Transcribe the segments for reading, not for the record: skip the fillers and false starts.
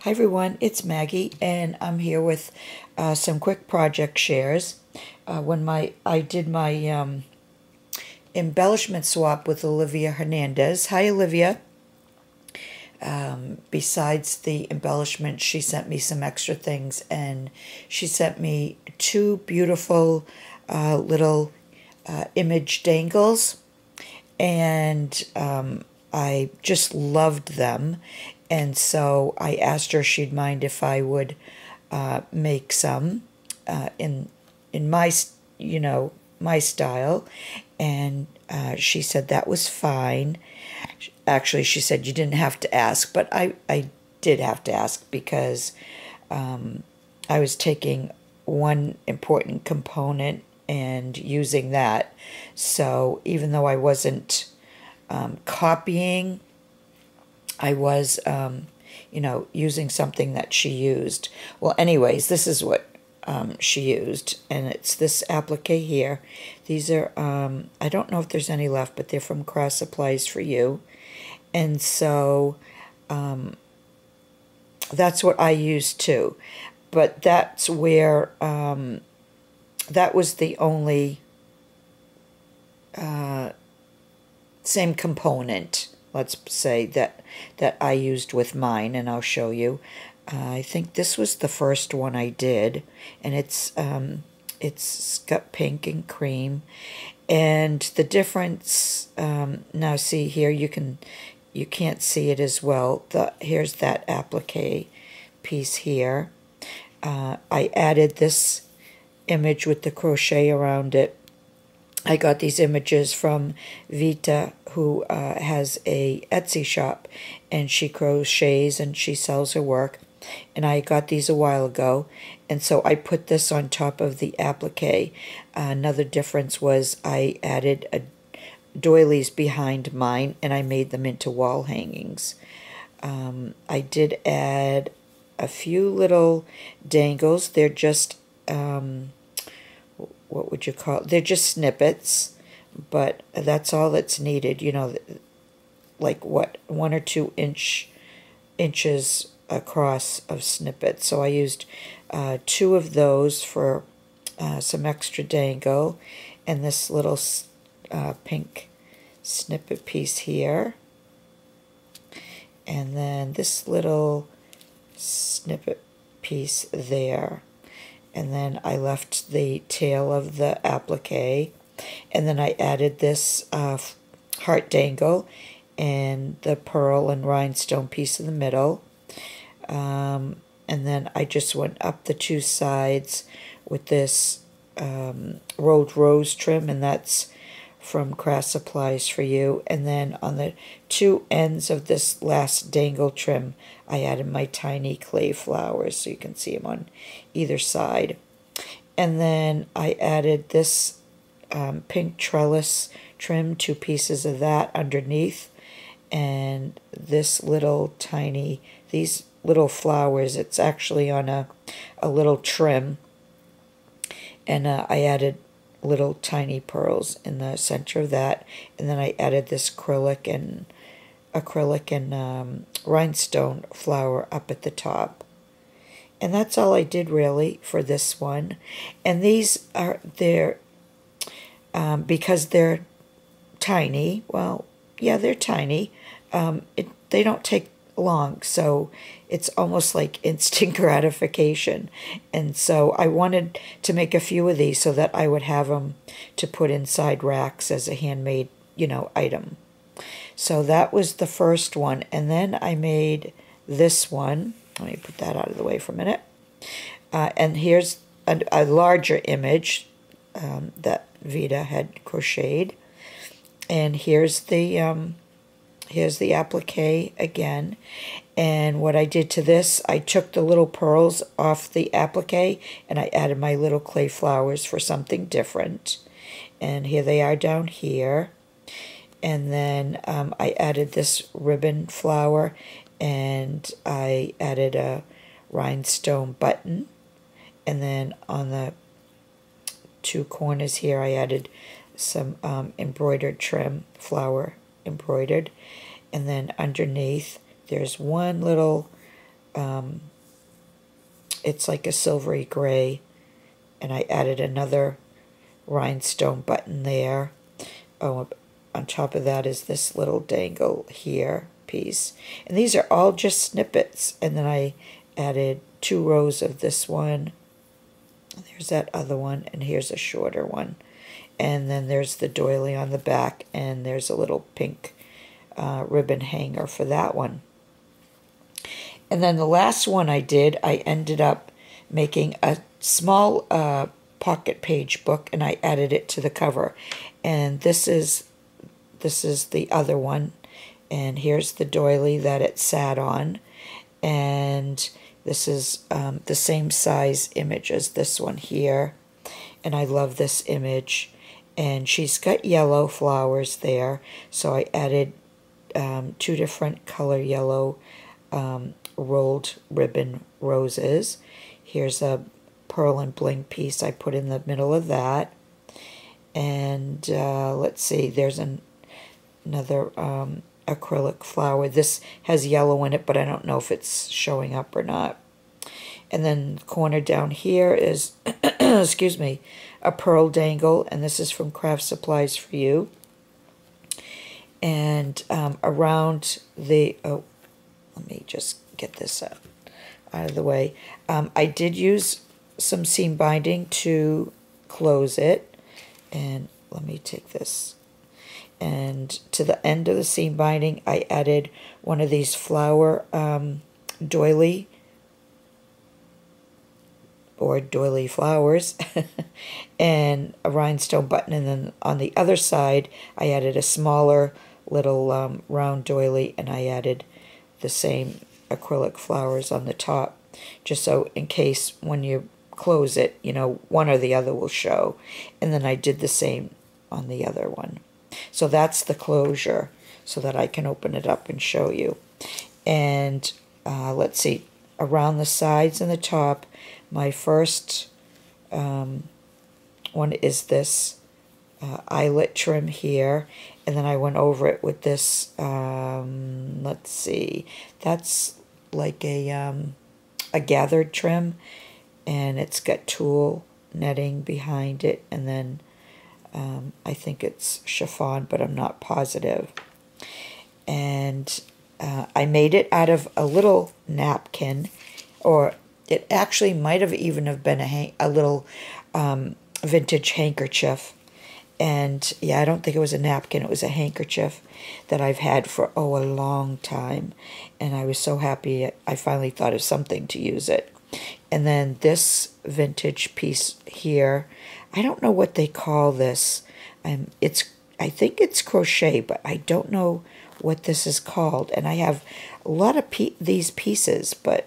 Hi everyone, it's Maggie, and I'm here with some quick project shares. I did my embellishment swap with Olivia Hernandez. Hi Olivia. Besides the embellishment, she sent me some extra things, and she sent me two beautiful little image dangles, and I just loved them. And so I asked her if she'd mind if I would make some in my my style, and she said that was fine. Actually, she said you didn't have to ask, but I did have to ask because I was taking one important component and using that. So even though I wasn't copying, I was, using something that she used. Well, anyways, this is what she used, and it's this applique here. These are, I don't know if there's any left, but they're from Cross Supplies for You. And so that's what I used too. But that's where, that was the only same component, let's say, that I used with mine, and I'll show you. I think this was the first one I did, and it's got pink and cream, and the difference. Now see here, you can't see it as well. Here's that applique piece here. I added this image with the crochet around it. I got these images from Vita, who has a Etsy shop, and she crochets and she sells her work. And I got these a while ago, and so I put this on top of the applique. Another difference was I added doilies behind mine, and I made them into wall hangings. I did add a few little dangles. They're just what would you call it? They're just snippets, but that's all that's needed. Like what, 1 or 2 inches across of snippets. So I used 2 of those for some extra dangle, and this little pink snippet piece here, and then this little snippet piece there. And then I left the tail of the applique, and then I added this heart dangle and the pearl and rhinestone piece in the middle. And then I just went up the 2 sides with this rolled rose trim, and that's from Craft Supplies for You. And then on the 2 ends of this last dangle trim, I added my tiny clay flowers, so you can see them on either side. And then I added this pink trellis trim, 2 pieces of that underneath, and this little tiny, these little flowers, it's actually on a little trim, and I added little tiny pearls in the center of that, and then I added this acrylic and rhinestone flower up at the top. And that's all I did really for this one. And these are because they're tiny. Well, yeah, they're tiny. They don't take long, so it's almost like instant gratification. And so I wanted to make a few of these so that I would have them to put inside racks as a handmade, item. So that was the first one, and then I made this one. Let me put that out of the way for a minute. And here's a larger image that Vita had crocheted, and here's the applique again. And what I did to this, I took the little pearls off the applique, and I added my little clay flowers for something different. And here they are down here. And then I added this ribbon flower, and I added a rhinestone button. And then on the 2 corners here, I added some embroidered trim, flower embroidered. And then underneath, there's one little it's like a silvery gray, and I added another rhinestone button there. Oh, on top of that is this little dangle here piece. And these are all just snippets. And then I added 2 rows of this one. There's that other one, and here's a shorter one. And then there's the doily on the back, and there's a little pink ribbon hanger for that one. And then the last one I did, I ended up making a small pocket page book, and I added it to the cover. And this is the other one, and here's the doily that it sat on, and this is the same size image as this one here, and I love this image. And she's got yellow flowers there, so I added 2 different color yellow rolled ribbon roses. Here's a pearl and bling piece I put in the middle of that. And let's see, there's another acrylic flower. This has yellow in it, but I don't know if it's showing up or not. And then the corner down here is, excuse me, a pearl dangle, and this is from Craft Supplies for You. And around the, oh, let me just get this out of the way. I did use some seam binding to close it, and let me take this. And to the end of the seam binding, I added one of these flower doily or doily flowers and a rhinestone button. And then on the other side, I added a smaller little round doily, and I added the same acrylic flowers on the top, just so in case when you close it, you know, one or the other will show. And then I did the same on the other one. So that's the closure, so that I can open it up and show you. And let's see, around the sides and the top, my first one is this eyelet trim here, and then I went over it with this, let's see, that's like a gathered trim, and it's got tulle netting behind it, and then I think it's chiffon, but I'm not positive. And I made it out of a little napkin, or it actually might have even have been a little vintage handkerchief. And yeah, I don't think it was a napkin, it was a handkerchief that I've had for, a long time. And I was so happy I finally thought of something to use it. And then this vintage piece here, I don't know what they call this. I think it's crochet, but I don't know what this is called. And I have a lot of these pieces, but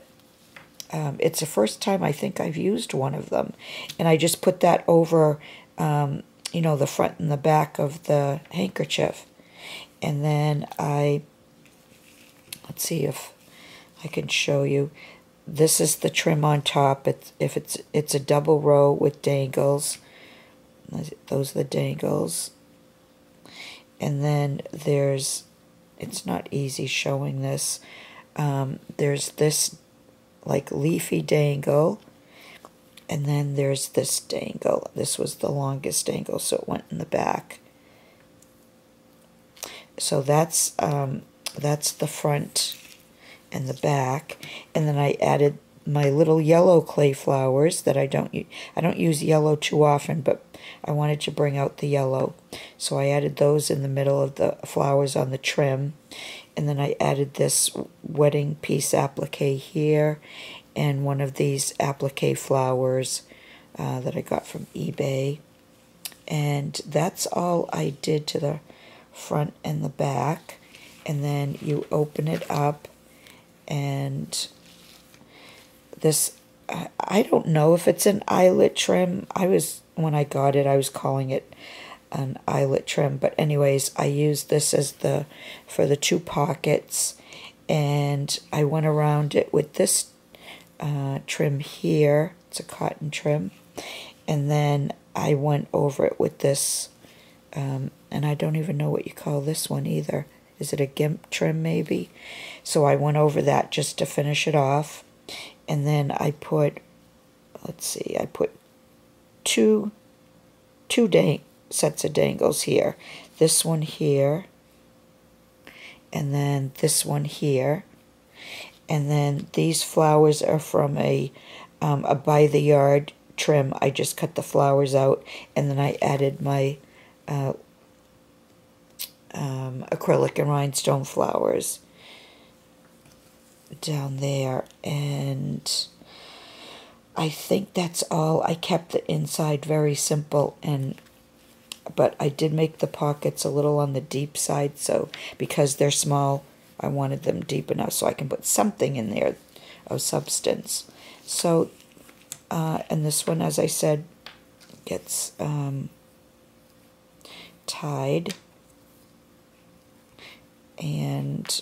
it's the first time I think I've used one of them. And I just put that over, you know, the front and the back of the handkerchief. And then let's see if I can show you. This is the trim on top. It's a double row with dangles. Those are the dangles. And then it's not easy showing this. There's this like leafy dangle, and then there's this dangle. This was the longest dangle, so it went in the back. So that's the front and the back. And then I added my little yellow clay flowers that I don't use yellow too often, but I wanted to bring out the yellow. So I added those in the middle of the flowers on the trim. And then I added this wedding piece applique here, and one of these applique flowers that I got from eBay. And that's all I did to the front and the back. And then you open it up, and this, I don't know if it's an eyelet trim. When I got it, I was calling it an eyelet trim, but anyways, I used this as for the 2 pockets, and I went around it with this trim here. It's a cotton trim, and then I went over it with this, and I don't even know what you call this one either. is it a gimp trim maybe? So I went over that just to finish it off. And then I put, let's see, I put two sets of dangles here. This one here, and then this one here. And then these flowers are from a by the yard trim. I just cut the flowers out, and then I added my acrylic and rhinestone flowers down there. And I think that's all. I kept the inside very simple, but I did make the pockets a little on the deep side, so because they're small, I wanted them deep enough so I can put something in there of substance. So, and this one, as I said, gets tied. And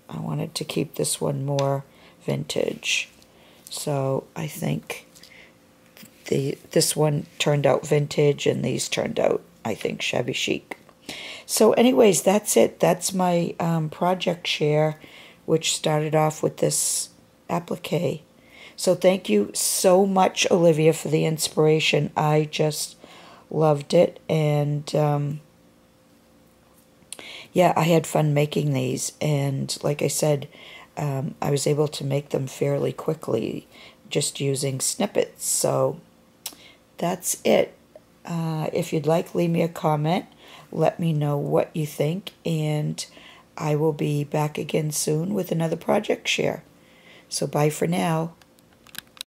I wanted to keep this one more vintage. So I think this one turned out vintage, and these turned out, I think, shabby chic. So anyways, that's it. That's my project share, which started off with this applique. So thank you so much, Olivia, for the inspiration. I just loved it. And yeah, I had fun making these. And like I said, I was able to make them fairly quickly just using snippets. So that's it. If you'd like, leave me a comment. Let me know what you think, and I will be back again soon with another project share. So bye for now.